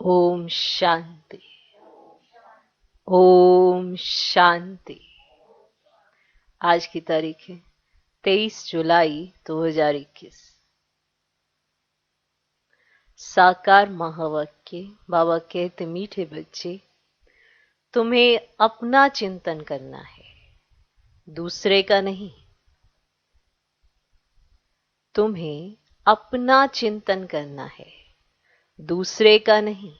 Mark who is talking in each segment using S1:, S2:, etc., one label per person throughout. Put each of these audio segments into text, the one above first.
S1: ओम शांति। ओम शांति। आज की तारीख है 23 जुलाई 2021। साकार महावाक्य। बाबा कहते, मीठे बच्चे, तुम्हें अपना चिंतन करना है, दूसरे का नहीं। तुम्हें अपना चिंतन करना है, दूसरे का नहीं।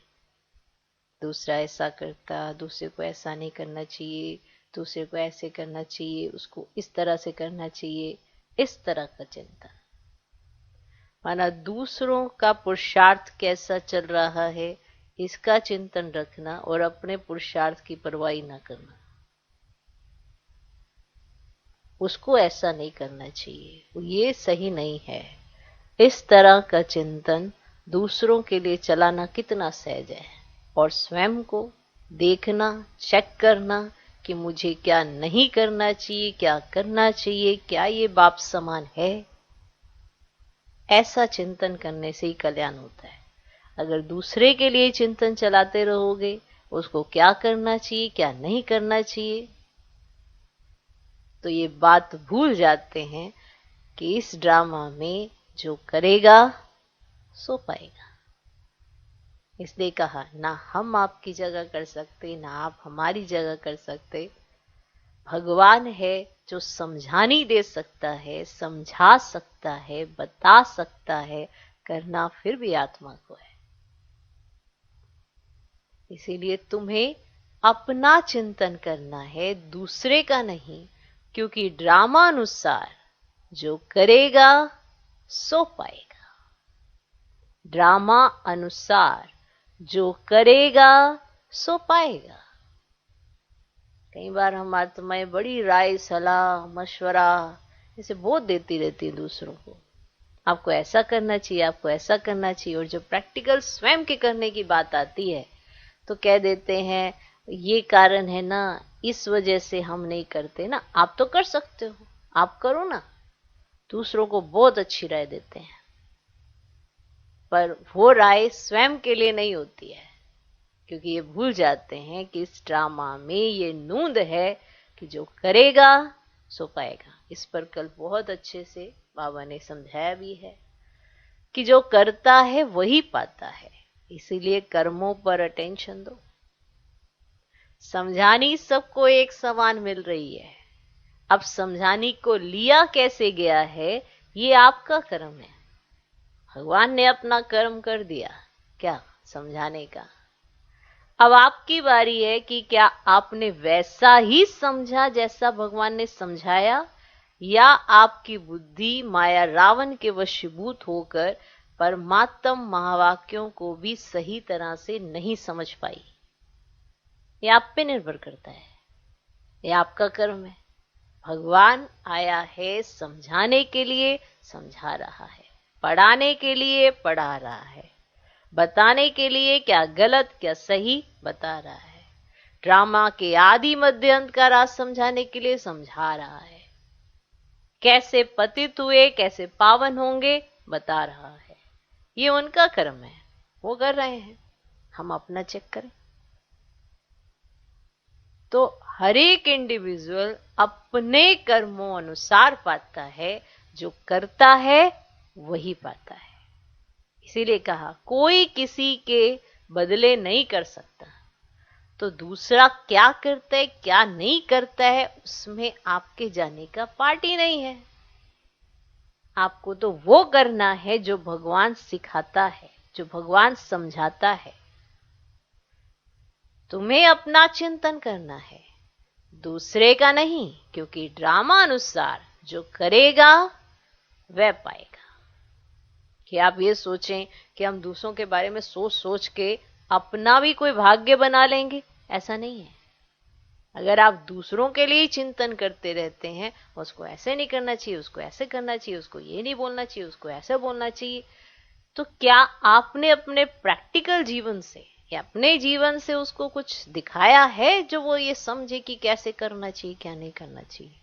S1: दूसरा ऐसा करता, दूसरे को ऐसा नहीं करना चाहिए, दूसरे को ऐसे करना चाहिए, उसको इस तरह से करना चाहिए, इस तरह का चिंतन। माना दूसरों का पुरुषार्थ कैसा चल रहा है, इसका चिंतन रखना और अपने पुरुषार्थ की परवाही ना करना। उसको ऐसा नहीं करना चाहिए, ये सही नहीं है। इस तरह का चिंतन दूसरों के लिए चलाना कितना सहज है। और स्वयं को देखना, चेक करना कि मुझे क्या नहीं करना चाहिए, क्या करना चाहिए, क्या ये बाप समान है। ऐसा चिंतन करने से ही कल्याण होता है। अगर दूसरे के लिए चिंतन चलाते रहोगे, उसको क्या करना चाहिए, क्या नहीं करना चाहिए, तो ये बात भूल जाते हैं कि इस ड्रामा में जो करेगा सो पाएगा। इसलिए कहा, ना हम आपकी जगह कर सकते, ना आप हमारी जगह कर सकते। भगवान है जो समझानी दे सकता है, समझा सकता है, बता सकता है, करना फिर भी आत्मा को है। इसीलिए तुम्हें अपना चिंतन करना है, दूसरे का नहीं। क्योंकि ड्रामा अनुसार जो करेगा सो पाएगा। ड्रामा अनुसार जो करेगा सो पाएगा। कई बार हम आत्माएं बड़ी राय, सलाह, मशवरा इसे बहुत देती रहती है दूसरों को। आपको ऐसा करना चाहिए, आपको ऐसा करना चाहिए। और जब प्रैक्टिकल स्वयं के करने की बात आती है तो कह देते हैं, ये कारण है ना, इस वजह से हम नहीं करते ना। आप तो कर सकते हो, आप करो ना। दूसरों को बहुत अच्छी राय देते हैं, पर वो राय स्वयं के लिए नहीं होती है। क्योंकि ये भूल जाते हैं कि इस ड्रामा में ये नूंद है कि जो करेगा सो पाएगा। इस पर कल बहुत अच्छे से बाबा ने समझाया भी है कि जो करता है वही पाता है। इसीलिए कर्मों पर अटेंशन दो। समझानी सबको एक समान मिल रही है। अब समझानी को लिया कैसे गया है, ये आपका कर्म है। भगवान ने अपना कर्म कर दिया, क्या समझाने का। अब आपकी बारी है कि क्या आपने वैसा ही समझा जैसा भगवान ने समझाया, या आपकी बुद्धि माया रावण के वशीभूत होकर परमात्म महावाक्यों को भी सही तरह से नहीं समझ पाई। ये आप पे निर्भर करता है, ये आपका कर्म है। भगवान आया है समझाने के लिए, समझा रहा है। पढ़ाने के लिए पढ़ा रहा है। बताने के लिए क्या गलत क्या सही बता रहा है। ड्रामा के आदि मध्य अंत का राज समझाने के लिए समझा रहा है। कैसे पतित हुए, कैसे पावन होंगे बता रहा है। ये उनका कर्म है, वो कर रहे हैं। हम अपना चेक करें। तो हर एक इंडिविजुअल अपने कर्मों अनुसार पाता है। जो करता है वही पाता है। इसीलिए कहा, कोई किसी के बदले नहीं कर सकता। तो दूसरा क्या करता है, क्या नहीं करता है, उसमें आपके जाने का पार्ट ही नहीं है। आपको तो वो करना है जो भगवान सिखाता है, जो भगवान समझाता है। तुम्हें अपना चिंतन करना है, दूसरे का नहीं। क्योंकि ड्रामा अनुसार जो करेगा वह पाएगा। कि आप ये सोचें कि हम दूसरों के बारे में सोच सोच के अपना भी कोई भाग्य बना लेंगे, ऐसा नहीं है। अगर आप दूसरों के लिए चिंतन करते रहते हैं, उसको ऐसे नहीं करना चाहिए, उसको ऐसे करना चाहिए, उसको ये नहीं बोलना चाहिए, उसको ऐसे बोलना चाहिए, तो क्या आपने अपने प्रैक्टिकल जीवन से या अपने जीवन से उसको कुछ दिखाया है जो वो ये समझे कि कैसे करना चाहिए, क्या नहीं करना चाहिए।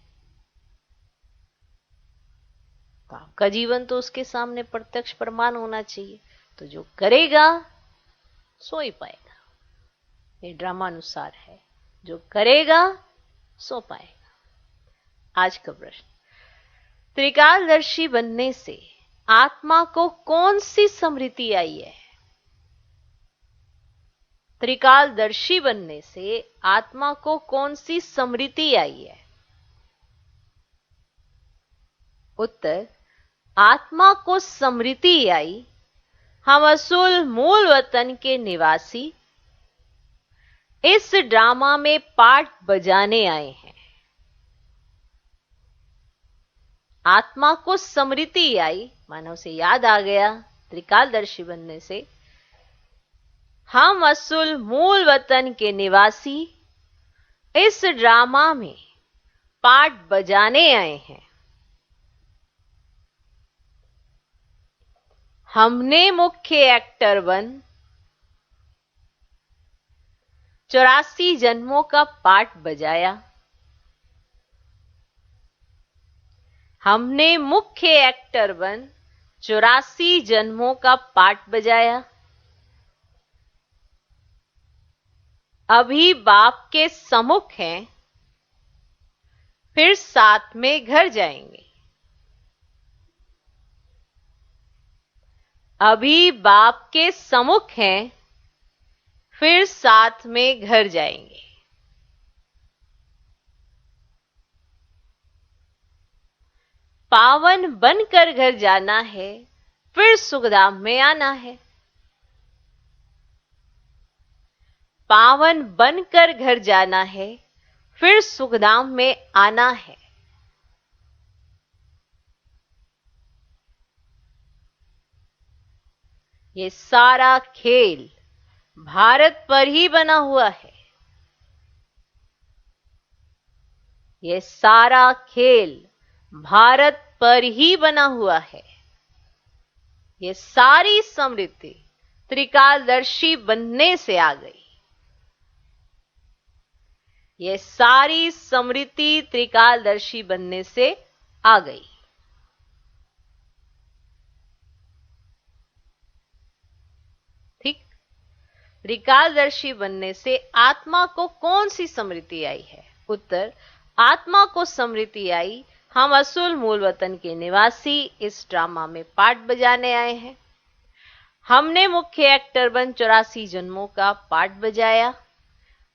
S1: तो आपका जीवन तो उसके सामने प्रत्यक्ष प्रमाण होना चाहिए। तो जो करेगा सो ही पाएगा। ये ड्रामानुसार है, जो करेगा सो पाएगा। आज का प्रश्न, त्रिकालदर्शी बनने से आत्मा को कौन सी स्मृति आई है? त्रिकालदर्शी बनने से आत्मा को कौन सी स्मृति आई है? उत्तर, आत्मा को स्मृति आई, हम असूल मूल वतन के निवासी इस ड्रामा में पार्ट बजाने आए हैं। आत्मा को स्मृति आई, मानो उसे याद आ गया त्रिकालदर्शी बनने से, हम असूल मूल वतन के निवासी इस ड्रामा में पार्ट बजाने आए हैं। हमने मुख्य एक्टर बन 84 जन्मों का पार्ट बजाया। हमने मुख्य एक्टर बन 84 जन्मों का पार्ट बजाया। अभी बाप के सम्मुख हैं, फिर साथ में घर जाएंगे। अभी बाप के सम्मुख हैं, फिर साथ में घर जाएंगे। पावन बनकर घर जाना है, फिर सुखधाम में आना है। पावन बनकर घर जाना है, फिर सुखधाम में आना है। ये सारा खेल भारत पर ही बना हुआ है। ये सारा खेल भारत पर ही बना हुआ है। ये सारी स्मृति त्रिकालदर्शी बनने से आ गई। ये सारी स्मृति त्रिकालदर्शी बनने से आ गई। ठीक, त्रिकालदर्शी बनने से आत्मा को कौन सी स्मृति आई है? उत्तर, आत्मा को स्मृति आई, हम असूल मूल वतन के निवासी इस ड्रामा में पार्ट बजाने आए हैं। हमने मुख्य एक्टर बन 84 जन्मों का पार्ट बजाया।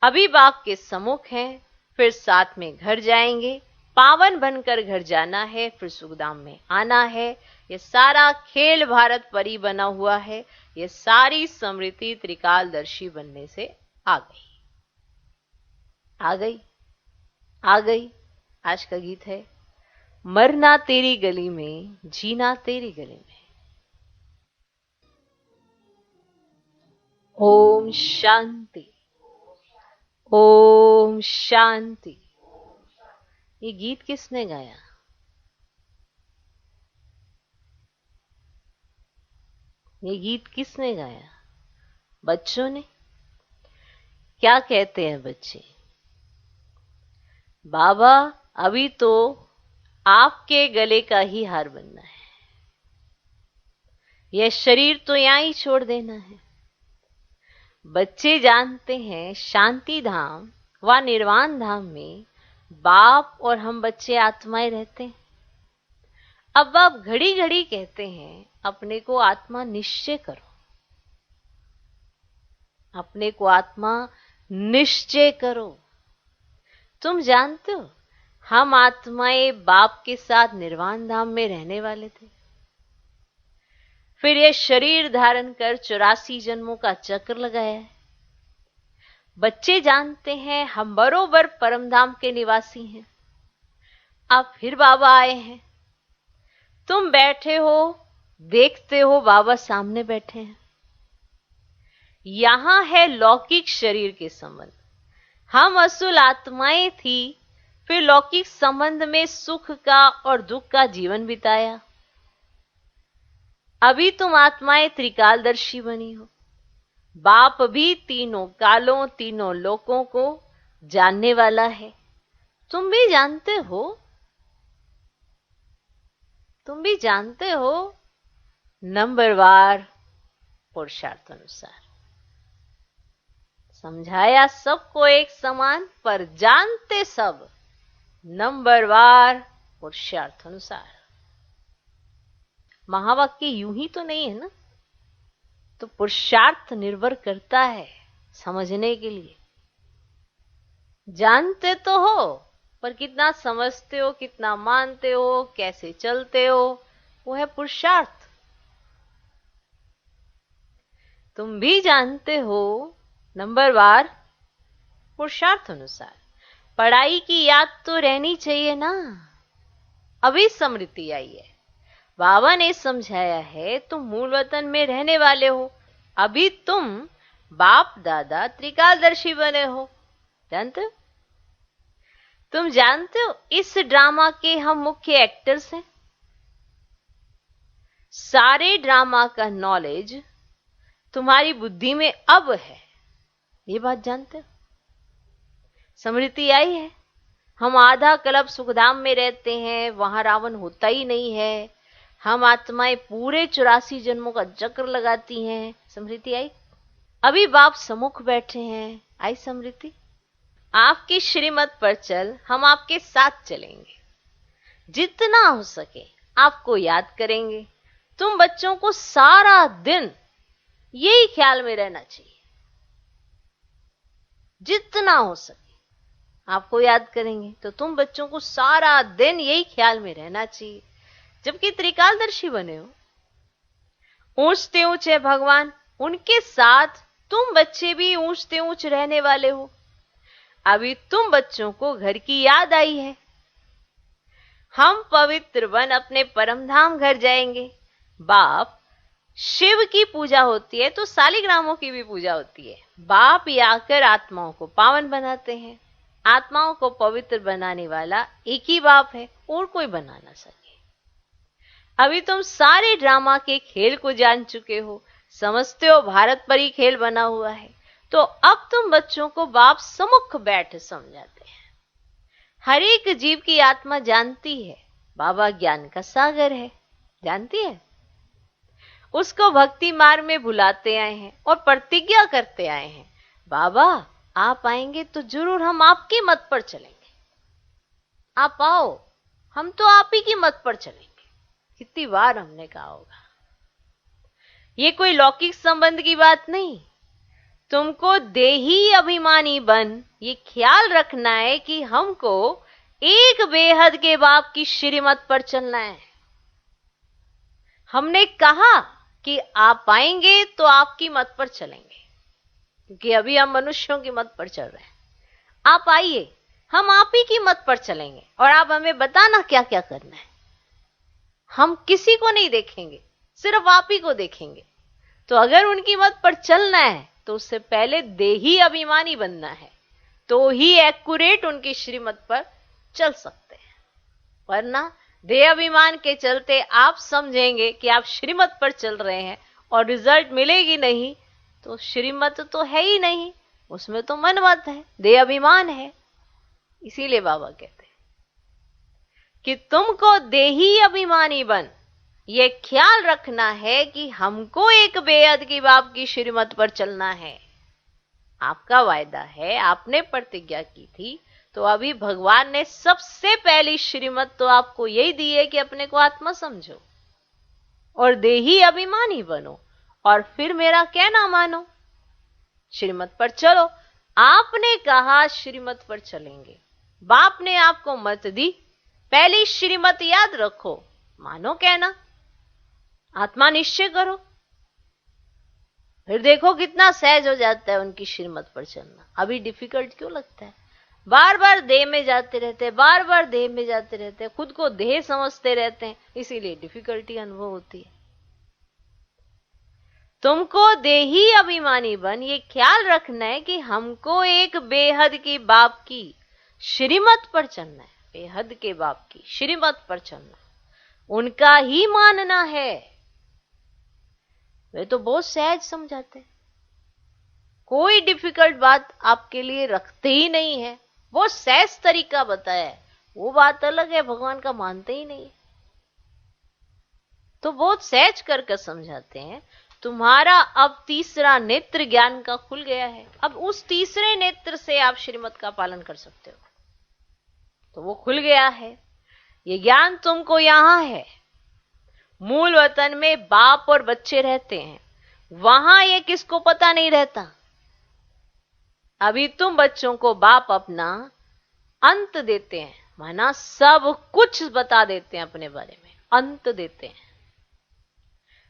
S1: अभी बाप के सम्मुख हैं, फिर साथ में घर जाएंगे। पावन बनकर घर जाना है, फिर सुखधाम में आना है। ये सारा खेल भारत पर ही बना हुआ है। ये सारी स्मृति त्रिकालदर्शी बनने से आ गई। आ गई, आ गई। आज का गीत है, मरना तेरी गली में, जीना तेरी गली में। ओम शांति, ओम शांति। ये गीत किसने गाया? ये गीत किसने गाया? बच्चों ने। क्या कहते हैं बच्चे? बाबा, अभी तो आपके गले का ही हार बनना है, यह शरीर तो यहां ही छोड़ देना है। बच्चे जानते हैं शांति धाम व निर्वाण धाम में बाप और हम बच्चे आत्माएं रहते हैं। अब आप घड़ी घड़ी कहते हैं अपने को आत्मा निश्चय करो, अपने को आत्मा निश्चय करो। तुम जानते हो हम आत्माएं बाप के साथ निर्वाण धाम में रहने वाले थे। फिर यह शरीर धारण कर 84 जन्मों का चक्र लगाया है। बच्चे जानते हैं हम बरोबर परमधाम के निवासी हैं। अब फिर बाबा आए हैं। तुम बैठे हो, देखते हो बाबा सामने बैठे हैं। यहां है लौकिक शरीर के संबंध। हम असुल आत्माएं थी, फिर लौकिक संबंध में सुख का और दुख का जीवन बिताया। अभी तुम आत्माएं त्रिकालदर्शी बनी हो। बाप भी तीनों कालों, तीनों लोकों को जानने वाला है। तुम भी जानते हो, तुम भी जानते हो नंबरवार पुरुषार्थ अनुसार। समझाया सबको एक समान, पर जानते सब नंबरवार पुरुषार्थ अनुसार। महावाक्य यूं ही तो नहीं है ना, तो पुरुषार्थ निर्भर करता है समझने के लिए। जानते तो हो, पर कितना समझते हो, कितना मानते हो, कैसे चलते हो, वो है पुरुषार्थ। तुम भी जानते हो नंबरवार पुरुषार्थ अनुसार। पढ़ाई की याद तो रहनी चाहिए ना। अभी स्मृति आई है, बाबा ने समझाया है, तुम मूल वतन में रहने वाले हो। अभी तुम बाप दादा त्रिकालदर्शी बने हो, जानते हो? तुम जानते हो इस ड्रामा के हम मुख्य एक्टर्स हैं। सारे ड्रामा का नॉलेज तुम्हारी बुद्धि में अब है, ये बात जानते हो? स्मृति आई है, हम आधा कल्प सुखधाम में रहते हैं, वहां रावण होता ही नहीं है। हम आत्माएं पूरे 84 जन्मों का चक्र लगाती हैं। स्मृति आई। अभी बाप सम्मुख बैठे हैं, आई स्मृति। आपकी श्रीमत पर चल, हम आपके साथ चलेंगे। जितना हो सके आपको याद करेंगे। तुम बच्चों को सारा दिन यही ख्याल में रहना चाहिए, जितना हो सके आपको याद करेंगे। तो तुम बच्चों को सारा दिन यही ख्याल में रहना चाहिए। जबकि त्रिकालदर्शी बने हो, ऊंचते ऊंच है भगवान, उनके साथ तुम बच्चे भी ऊंचते ऊंच रहने वाले हो। अभी तुम बच्चों को घर की याद आई है। हम पवित्र बन अपने परमधाम घर जाएंगे। बाप शिव की पूजा होती है तो शालिग्रामों की भी पूजा होती है। बाप ही आकर आत्माओं को पावन बनाते हैं। आत्माओं को पवित्र बनाने वाला एक ही बाप है, और कोई बना ना सके। अभी तुम सारे ड्रामा के खेल को जान चुके हो, समझते हो भारत पर ही खेल बना हुआ है। तो अब तुम बच्चों को बाप सम्मुख बैठ समझाते हैं। हर एक जीव की आत्मा जानती है बाबा ज्ञान का सागर है, जानती है। उसको भक्ति मार्ग में बुलाते आए हैं और प्रतिज्ञा करते आए हैं, बाबा आप आएंगे तो जरूर हम आपकी मत पर चलेंगे। आप आओ, हम तो आप ही की मत पर चलेंगे। कितनी बार हमने कहा होगा। ये कोई लौकिक संबंध की बात नहीं। तुमको देही अभिमानी बन ये ख्याल रखना है कि हमको एक बेहद के बाप की श्रीमत पर चलना है। हमने कहा कि आप आएंगे तो आपकी मत पर चलेंगे, क्योंकि अभी हम मनुष्यों की मत पर चल रहे हैं। आप आइए, हम आप ही की मत पर चलेंगे और आप हमें बताना क्या क्या करना है। हम किसी को नहीं देखेंगे, सिर्फ आप ही को देखेंगे। तो अगर उनकी मत पर चलना है तो उससे पहले देही अभिमानी बनना है, तो ही एक्यूरेट उनकी श्रीमत पर चल सकते हैं। वरना देह अभिमान के चलते आप समझेंगे कि आप श्रीमत पर चल रहे हैं और रिजल्ट मिलेगी नहीं, तो श्रीमत तो है ही नहीं, उसमें तो मनमत है, देह अभिमान है। इसीलिए बाबा कहते हैं कि तुमको देही अभिमानी बन ये ख्याल रखना है कि हमको एक बेअद की बाप की श्रीमत पर चलना है। आपका वायदा है, आपने प्रतिज्ञा की थी, तो अभी भगवान ने सबसे पहली श्रीमत तो आपको यही दी है कि अपने को आत्मा समझो और देही अभिमानी बनो, और फिर मेरा कहना मानो, श्रीमत पर चलो। आपने कहा श्रीमत पर चलेंगे, बाप ने आपको मत दी, पहली श्रीमत याद रखो, मानो कहना, आत्मा निश्चय करो, फिर देखो कितना सहज हो जाता है उनकी श्रीमत पर चलना। अभी डिफिकल्ट क्यों लगता है? बार बार देह में जाते रहते हैं, बार बार देह में जाते रहते हैं, खुद को देह समझते रहते हैं, इसीलिए डिफिकल्टी अनुभव होती है। तुमको देही अभिमानी बन ये ख्याल रखना है कि हमको एक बेहद की बाप की श्रीमत पर चलना है। बेहद के बाप की श्रीमत पर चलना, उनका ही मानना है। वे तो बहुत सहज समझाते हैं, कोई डिफिकल्ट बात आपके लिए रखते ही नहीं है, वो सहज तरीका बताया है, वो बात अलग है, भगवान का मानते ही नहीं, तो बहुत सहज करके समझाते हैं। तुम्हारा अब तीसरा नेत्र ज्ञान का खुल गया है। अब उस तीसरे नेत्र से आप श्रीमत का पालन कर सकते हो। तो वो खुल गया है, ये ज्ञान तुमको यहां है। मूल वतन में बाप और बच्चे रहते हैं, वहां ये किसको पता नहीं रहता। अभी तुम बच्चों को बाप अपना अंत देते हैं, माना सब कुछ बता देते हैं, अपने बारे में अंत देते हैं।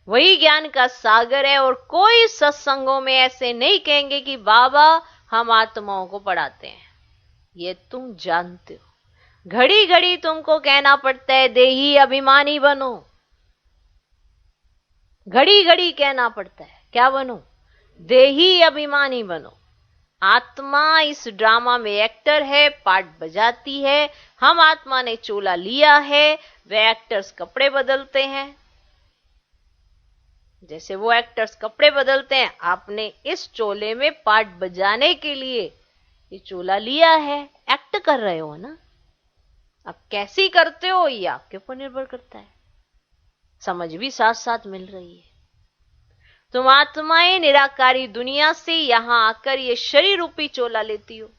S1: वही ज्ञान का सागर है। और कोई सत्संगों में ऐसे नहीं कहेंगे कि बाबा हम आत्माओं को पढ़ाते हैं। ये तुम जानते हो। घड़ी घड़ी तुमको कहना पड़ता है देही अभिमानी बनो, घड़ी घड़ी कहना पड़ता है क्या बनो, देही अभिमानी बनो। आत्मा इस ड्रामा में एक्टर है, पार्ट बजाती है। हम आत्मा ने चोला लिया है, वे एक्टर्स कपड़े बदलते हैं। जैसे वो एक्टर्स कपड़े बदलते हैं, आपने इस चोले में पार्ट बजाने के लिए ये चोला लिया है, एक्ट कर रहे हो ना। अब कैसी करते हो ये आपके ऊपर निर्भर करता है। समझ भी साथ साथ मिल रही है। तुम आत्माएं निराकारी दुनिया से यहां आकर ये शरीर रूपी चोला लेती हो।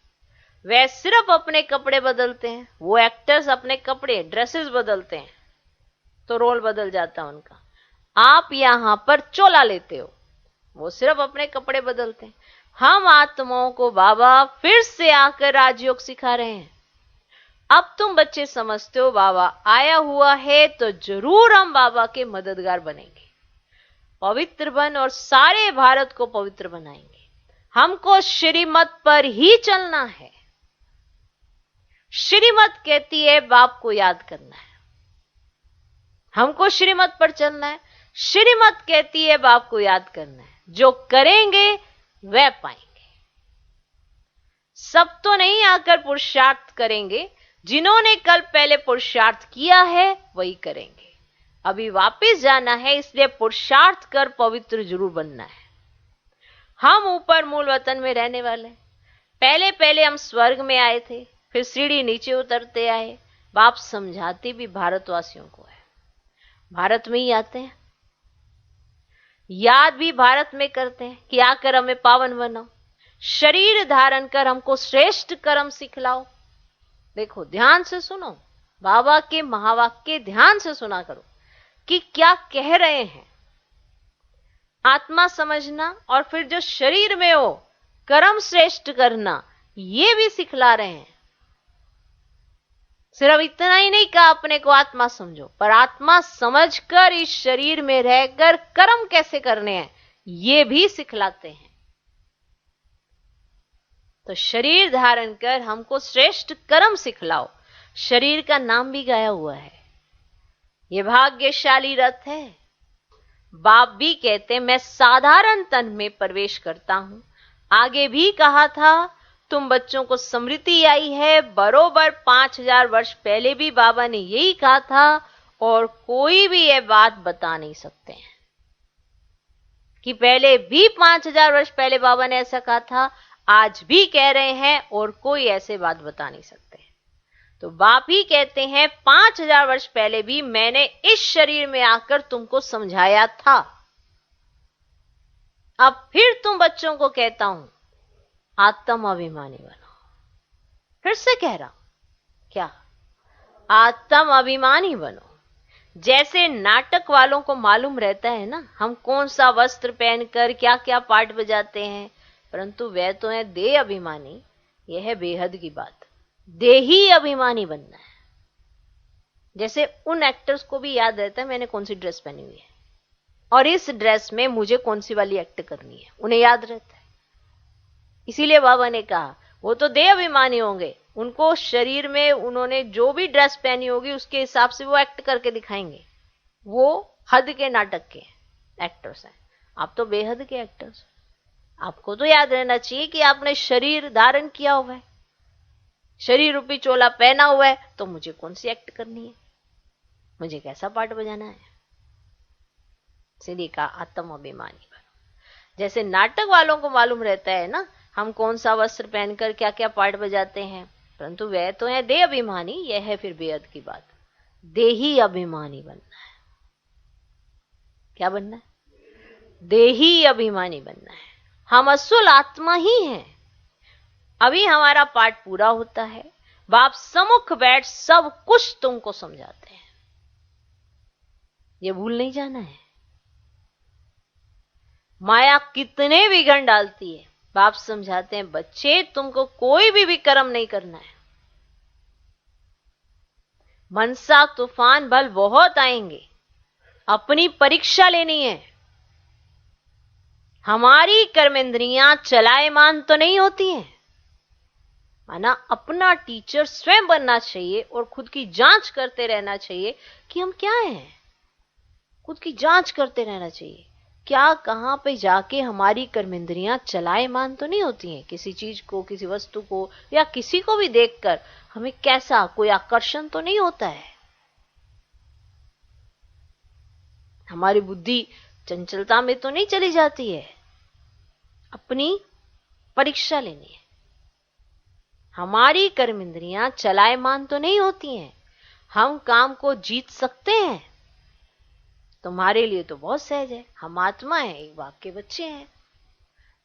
S1: वे सिर्फ अपने कपड़े बदलते हैं, वो एक्टर्स अपने कपड़े ड्रेसेस बदलते हैं तो रोल बदल जाता है उनका। आप यहां पर चोला लेते हो, वो सिर्फ अपने कपड़े बदलते हैं। हम आत्माओं को बाबा फिर से आकर राजयोग सिखा रहे हैं। अब तुम बच्चे समझते हो बाबा आया हुआ है तो जरूर हम बाबा के मददगार बनेंगे, पवित्र बन और सारे भारत को पवित्र बनाएंगे। हमको श्रीमत पर ही चलना है। श्रीमत कहती है बाप को याद करना है, हमको श्रीमत पर चलना है। श्रीमत कहती है बाप को याद करना है। जो करेंगे वह पाएंगे। सब तो नहीं आकर पुरुषार्थ करेंगे, जिन्होंने कल पहले पुरुषार्थ किया है वही करेंगे। अभी वापस जाना है, इसलिए पुरुषार्थ कर पवित्र जरूर बनना है। हम ऊपर मूल वतन में रहने वाले हैं। पहले पहले हम स्वर्ग में आए थे, फिर सीढ़ी नीचे उतरते आए। बाप समझाते भी भारतवासियों को है, भारत में ही आते हैं, याद भी भारत में करते हैं कि आकर हमें पावन बनाओ, शरीर धारण कर हमको श्रेष्ठ कर्म सिखलाओ। देखो ध्यान से सुनो, बाबा के महावाक्य ध्यान से सुना करो कि क्या कह रहे हैं। आत्मा समझना और फिर जो शरीर में हो कर्म श्रेष्ठ करना, ये भी सिखला रहे हैं। सिर्फ इतना ही नहीं कहा अपने को आत्मा समझो, पर आत्मा समझकर इस शरीर में रहकर कर्म कैसे करने हैं ये भी सिखलाते हैं। तो शरीर धारण कर हमको श्रेष्ठ कर्म सिखलाओ। शरीर का नाम भी गाया हुआ है, ये भाग्यशाली रथ है। बाप भी कहते मैं साधारण तन में प्रवेश करता हूं। आगे भी कहा था तुम बच्चों को स्मृति आई है, बरोबर 5000 वर्ष पहले भी बाबा ने यही कहा था और कोई भी ये बात बता नहीं सकते हैं कि पहले भी 5000 वर्ष पहले बाबा ने ऐसा कहा था। आज भी कह रहे हैं और कोई ऐसे बात बता नहीं सकते। तो बाप ही कहते हैं 5000 वर्ष पहले भी मैंने इस शरीर में आकर तुमको समझाया था। अब फिर तुम बच्चों को कहता हूं आत्म अभिमानी बनो। फिर से कह रहा हूं क्या, आत्म अभिमानी बनो। जैसे नाटक वालों को मालूम रहता है ना हम कौन सा वस्त्र पहनकर क्या क्या पार्ट बजाते हैं, परंतु वह तो है देह अभिमानी। यह है बेहद की बात, देही अभिमानी बनना है। जैसे उन एक्टर्स को भी याद रहता है मैंने कौन सी ड्रेस पहनी हुई है और इस ड्रेस में मुझे कौन सी वाली एक्ट करनी है, उन्हें याद रहता है। इसीलिए बाबा ने कहा वो तो देह अभिमानी होंगे, उनको शरीर में उन्होंने जो भी ड्रेस पहनी होगी उसके हिसाब से वो एक्ट करके दिखाएंगे। वो हद के नाटक के एक्टर्स हैं, आप तो बेहद के एक्टर्स। आपको तो याद रहना चाहिए कि आपने शरीर धारण किया हुआ है, शरीर रूपी चोला पहना हुआ है, तो मुझे कौन सी एक्ट करनी है, मुझे कैसा पार्ट बजाना है। इसलिए कहा आत्म अभिमानी बनो। जैसे नाटक वालों को मालूम रहता है ना हम कौन सा वस्त्र पहनकर क्या क्या पार्ट बजाते हैं, परंतु वह तो है देह अभिमानी। यह है फिर बेहद की बात, देही अभिमानी बनना है। क्या बनना है, देही अभिमानी बनना है। हम असुल आत्मा ही हैं। अभी हमारा पाठ पूरा होता है, बाप सम्मुख बैठ सब कुछ तुमको समझाते हैं। ये भूल नहीं जाना है। माया कितने विघ्न डालती है, बाप समझाते हैं बच्चे तुमको कोई भी विक्रम नहीं करना है। मनसा तूफान बल बहुत आएंगे, अपनी परीक्षा लेनी है। हमारी कर्मेंद्रियां चलायमान तो नहीं होती हैं, माना अपना टीचर स्वयं बनना चाहिए और खुद की जांच करते रहना चाहिए कि हम क्या हैं। खुद की जांच करते रहना चाहिए, क्या कहां पे जाके हमारी कर्मेंद्रियां चलायमान तो नहीं होती हैं। किसी चीज को, किसी वस्तु को या किसी को भी देखकर हमें कैसा कोई आकर्षण तो नहीं होता है। हमारी बुद्धि चंचलता में तो नहीं चली जाती है। अपनी परीक्षा लेनी है। हमारी कर्मेंद्रियां चलायमान तो नहीं होती हैं। हम काम को जीत सकते हैं। तुम्हारे लिए तो बहुत सहज है। हम आत्मा है, एक बाप के बच्चे हैं।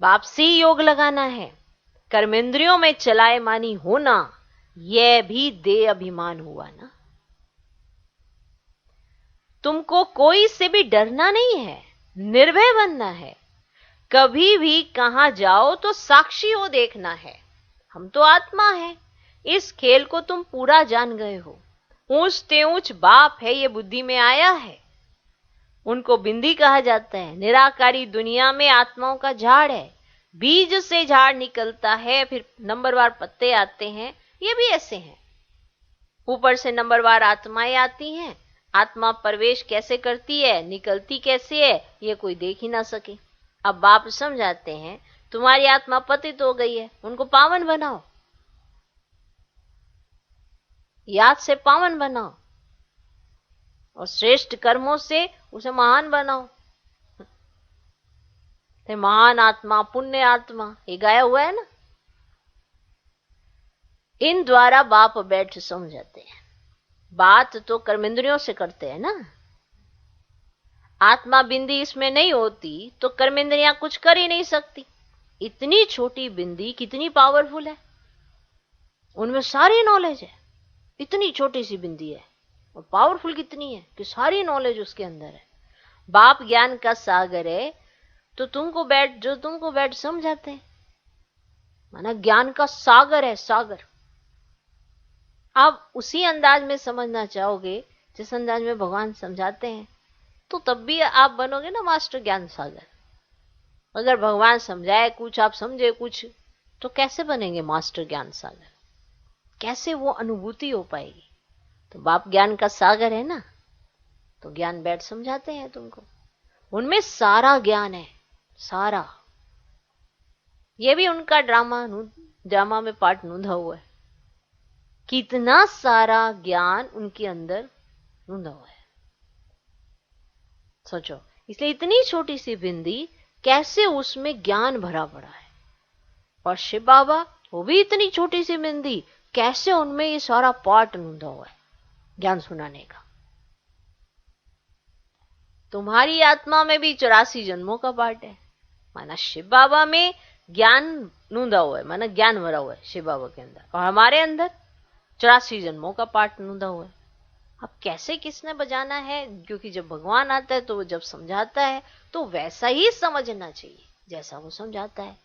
S1: बाप से ही योग लगाना है। कर्मेंद्रियों में चलायमानी होना, यह भी देह अभिमान हुआ ना। तुमको कोई से भी डरना नहीं है, निर्भय बनना है। कभी भी कहां जाओ तो साक्षी हो देखना है। हम तो आत्मा है। इस खेल को तुम पूरा जान गए हो। ऊंच ते ऊंच बाप है, ये बुद्धि में आया है। उनको बिंदी कहा जाता है। निराकारी दुनिया में आत्माओं का झाड़ है। बीज से झाड़ निकलता है, फिर नंबरवार पत्ते आते हैं। ये भी ऐसे हैं। ऊपर से नंबरवार आत्माएं आती हैं। आत्मा प्रवेश कैसे करती है, निकलती कैसे है, ये कोई देख ही ना सके। अब बाप समझाते हैं तुम्हारी आत्मा पतित हो गई है, उनको पावन बनाओ। याद से पावन बनाओ और श्रेष्ठ कर्मों से उसे महान बनाओ। तो महान आत्मा, पुण्य आत्मा, ये गाया हुआ है ना। इन द्वारा बाप बैठ समझाते हैं। बात तो कर्मेंद्रियों से करते हैं ना। आत्मा बिंदी इसमें नहीं होती तो कर्मेंद्रियां कुछ कर ही नहीं सकती। इतनी छोटी बिंदी कितनी पावरफुल है, उनमें सारी नॉलेज है। इतनी छोटी सी बिंदी है और पावरफुल कितनी है कि सारी नॉलेज उसके अंदर है। बाप ज्ञान का सागर है, तो तुमको बैठ समझाते हैं। माना ज्ञान का सागर है, सागर। आप उसी अंदाज में समझना चाहोगे जिस अंदाज में भगवान समझाते हैं, तो तब भी आप बनोगे ना मास्टर ज्ञान सागर। अगर भगवान समझाए कुछ, आप समझे कुछ, तो कैसे बनेंगे मास्टर ज्ञान सागर? कैसे वो अनुभूति हो पाएगी? तो बाप ज्ञान का सागर है ना, तो ज्ञान बैठ समझाते हैं तुमको। उनमें सारा ज्ञान है, सारा। ये भी उनका ड्रामा में पार्ट नूंधा हुआ है। कितना सारा ज्ञान उनके अंदर नूंधा हुआ है, सोचो। इसलिए इतनी छोटी सी बिंदी, कैसे उसमें ज्ञान भरा पड़ा है। और शिव बाबा, वो भी इतनी छोटी सी बिंदी, कैसे उनमें ये सारा पार्ट नूंधा हुआ है ज्ञान सुनाने का। तुम्हारी आत्मा में भी 84 जन्मों का पार्ट है। माना शिव बाबा में ज्ञान नूंधा हुआ है, माना ज्ञान भरा हुआ है शिव बाबा के अंदर, और हमारे अंदर 84 जन्मों का पार्ट नूंधा हुआ है। अब कैसे किसने बजाना है? क्योंकि जब भगवान आता है तो वो जब समझाता है तो वैसा ही समझना चाहिए जैसा वो समझाता है,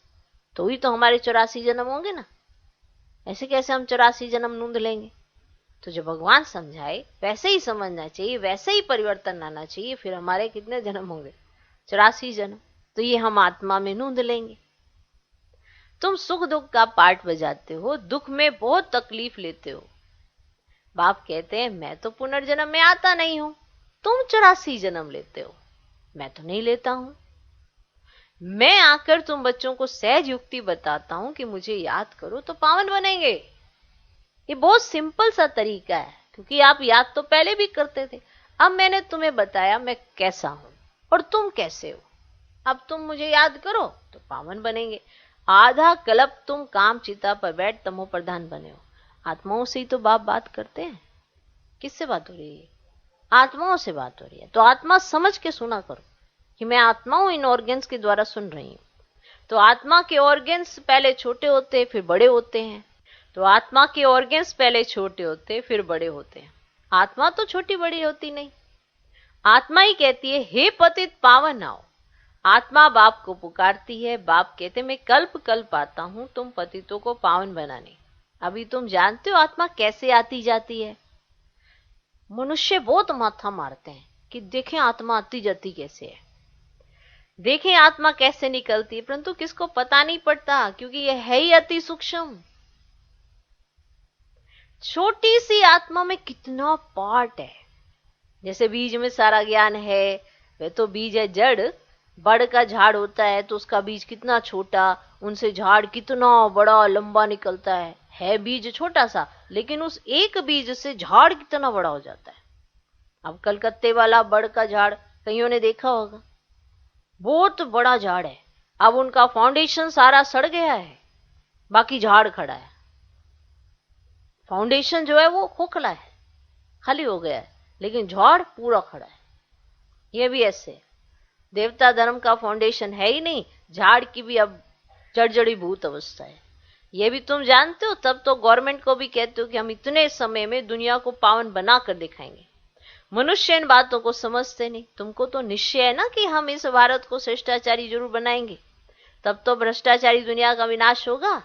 S1: तो ही तो हमारे 84 जन्म होंगे ना। ऐसे कैसे हम 84 जन्म नूंद लेंगे? तो जब भगवान समझाए वैसे ही समझना चाहिए, वैसे ही परिवर्तन आना चाहिए। फिर हमारे कितने जन्म होंगे? 84 जन्म। तो ये हम आत्मा में नूंद लेंगे। तुम सुख दुख का पार्ट बजाते हो, दुख में बहुत तकलीफ लेते हो। बाप कहते हैं मैं तो पुनर्जन्म में आता नहीं हूं, तुम 84 जन्म लेते हो, मैं तो नहीं लेता हूं। मैं आकर तुम बच्चों को सहज युक्ति बताता हूं कि मुझे याद करो तो पावन बनेंगे। ये बहुत सिंपल सा तरीका है, क्योंकि आप याद तो पहले भी करते थे। अब मैंने तुम्हें बताया मैं कैसा हूं और तुम कैसे हो। अब तुम मुझे याद करो तो पावन बनेंगे। आधा कल्प तुम काम चिता पर बैठ तमो प्रधान बने हो। आत्माओं से ही तो बात करते हैं। किससे बात हो रही है? आत्माओं से बात हो रही है। तो आत्मा समझ के सुना करो कि मैं आत्मा हूं, इन ऑर्गन्स के द्वारा सुन रही हूं। तो आत्मा के ऑर्गन्स पहले छोटे होते हैं फिर बड़े होते हैं। तो आत्मा के ऑर्गन्स पहले छोटे होते हैं फिर बड़े होते हैं। आत्मा तो छोटी बड़ी होती नहीं। आत्मा ही कहती है, हे पतित पावन आओ। आत्मा बाप को पुकारती है, बाप कहते मैं कल्प कल्प आता हूं तुम पतितों को पावन बनाने। अभी तुम जानते हो आत्मा कैसे आती जाती है। मनुष्य बहुत माथा मारते हैं कि देखें आत्मा आती जाती कैसे है, देखें आत्मा कैसे निकलती है, परंतु किसको पता नहीं पड़ता, क्योंकि यह है ही अति सूक्ष्म। छोटी सी आत्मा में कितना पार्ट है। जैसे बीज में सारा ज्ञान है, वह तो बीज है जड़, बड़ का झाड़ होता है तो उसका बीज कितना छोटा, उनसे झाड़ कितना बड़ा लंबा निकलता है बीज छोटा सा, लेकिन उस एक बीज से झाड़ कितना बड़ा हो जाता है। अब कलकत्ते वाला बड़ का झाड़ कईयों ने देखा होगा, बहुत बड़ा झाड़ है। अब उनका फाउंडेशन सारा सड़ गया है, बाकी झाड़ खड़ा है। फाउंडेशन जो है वो खोखला है, खाली हो गया है, लेकिन झाड़ पूरा खड़ा है। यह भी ऐसे देवता धर्म का फाउंडेशन है ही नहीं, झाड़ की भी अब जर्जरी भूत अवस्था है। यह भी तुम जानते हो, तब तो गवर्नमेंट को भी कहते हो कि हम इतने समय में दुनिया को पावन बना कर दिखाएंगे। मनुष्य इन बातों को समझते नहीं। तुमको तो निश्चय है ना कि हम इस भारत को श्रेष्ठाचारी जरूर बनाएंगे, तब तो भ्रष्टाचारी दुनिया का विनाश होगा।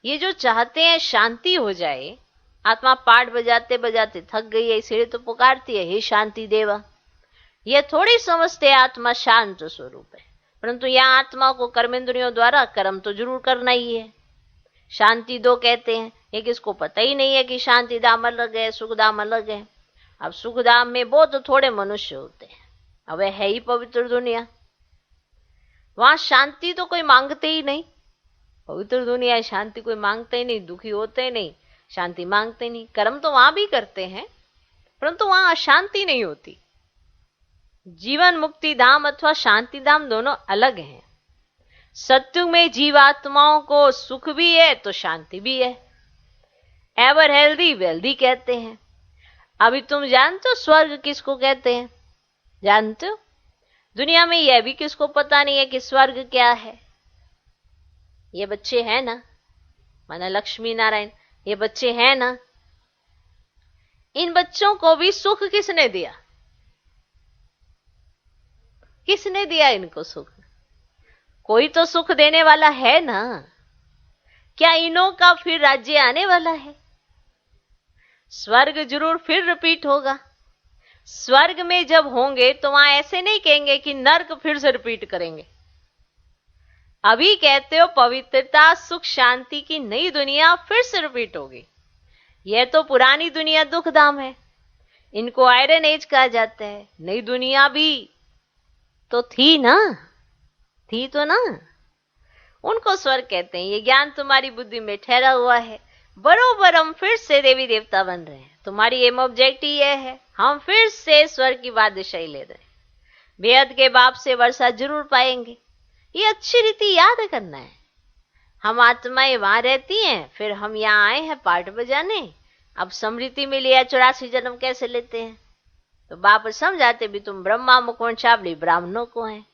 S1: ये जो चाहते हैं शांति हो जाए, आत्मा पाठ बजाते बजाते थक गई है, इसीलिए तो पुकारती है, हे शांति देवा। यह थोड़ी समझते आत्मा शांत स्वरूप है, परंतु यहाँ आत्मा को कर्मेंद्रियों द्वारा कर्म तो जरूर करना ही है। शांति दो कहते हैं, एक इसको पता ही नहीं है कि शांति धाम अलग है, सुख धाम अलग है। अब सुख धाम में बहुत थोड़े मनुष्य होते हैं, अब वह है ही पवित्र दुनिया, वहां शांति तो कोई मांगते ही नहीं। पवित्र दुनिया है, शांति कोई मांगते ही नहीं, दुखी होते ही नहीं, शांति मांगते नहीं। कर्म तो वहां भी करते हैं, परंतु वहां अशांति नहीं होती। जीवन मुक्ति धाम अथवा शांति धाम दोनों अलग हैं। सत्युग में जीवात्माओं को सुख भी है तो शांति भी है, एवर हेल्दी वेल्दी कहते हैं। अभी तुम जानते हो स्वर्ग किसको कहते हैं? जानते हो? दुनिया में यह भी किसको पता नहीं है कि स्वर्ग क्या है। ये बच्चे हैं ना, माना लक्ष्मी नारायण, ये बच्चे हैं ना, इन बच्चों को भी सुख किसने दिया? किसने दिया इनको सुख? कोई तो सुख देने वाला है ना। क्या इन्हों का फिर राज्य आने वाला है? स्वर्ग जरूर फिर रिपीट होगा। स्वर्ग में जब होंगे तो वहां ऐसे नहीं कहेंगे कि नर्क फिर से रिपीट करेंगे। अभी कहते हो पवित्रता सुख शांति की नई दुनिया फिर से रिपीट होगी। यह तो पुरानी दुनिया दुख धाम है, इनको आयरन एज कहा जाता है। नई दुनिया भी तो थी ना, थी तो ना, उनको स्वर्ग कहते हैं। ये ज्ञान तुम्हारी बुद्धि में ठहरा हुआ है, बरोबर हम फिर से देवी देवता बन रहे हैं। तुम्हारी एम ऑब्जेक्ट ही यह है, हम फिर से स्वर्ग की बादशाही ले रहे हैं। बेहद के बाप से वर्षा जरूर पाएंगे। ये अच्छी रीति याद करना है। हम आत्माएं वहां रहती हैं, फिर हम यहाँ आए हैं पाठ बजाने। अब समृद्धि में लिया 84 जन्म कैसे लेते हैं? तो बाप समझाते भी तुम ब्रह्मा मुकुंद छाबड़ी ब्राह्मणों को हैं।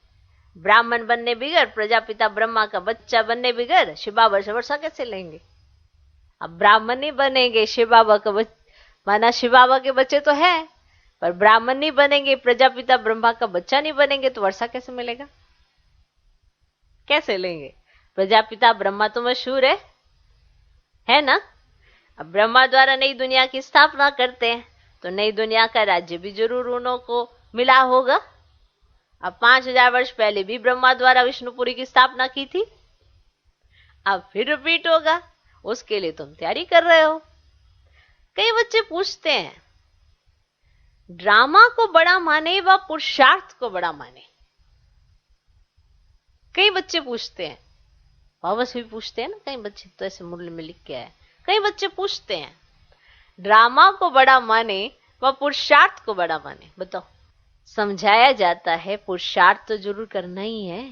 S1: ब्राह्मण बनने बिगड़, प्रजापिता ब्रह्मा का बच्चा बनने बिगड़, शिव बाबा से वर्षा कैसे लेंगे? अब ब्राह्मण नहीं बनेंगे, शिव बाबा का माना शिव बाबा के बच्चे तो है, पर ब्राह्मण नहीं बनेंगे, प्रजापिता ब्रह्मा का बच्चा नहीं बनेंगे, तो वर्षा कैसे मिलेगा? कैसे लेंगे? प्रजापिता ब्रह्मा तो मशहूर है ना। अब ब्रह्मा द्वारा नई दुनिया की स्थापना करते हैं, तो नई दुनिया का राज्य भी जरूर उन्हों को मिला होगा। अब 5000 वर्ष पहले भी ब्रह्मा द्वारा विष्णुपुरी की स्थापना की थी, अब फिर रिपीट होगा। उसके लिए तुम तैयारी कर रहे हो। कई बच्चे पूछते हैं ड्रामा को बड़ा माने व पुरुषार्थ को बड़ा माने। कई बच्चे पूछते हैं, वापस भी पूछते हैं ना, कई बच्चे तो ऐसे मूल्य में लिख के आए। कई बच्चे पूछते हैं ड्रामा को बड़ा माने व पुरुषार्थ को बड़ा माने। बताओ, समझाया जाता है पुरुषार्थ तो जरूर करना ही है।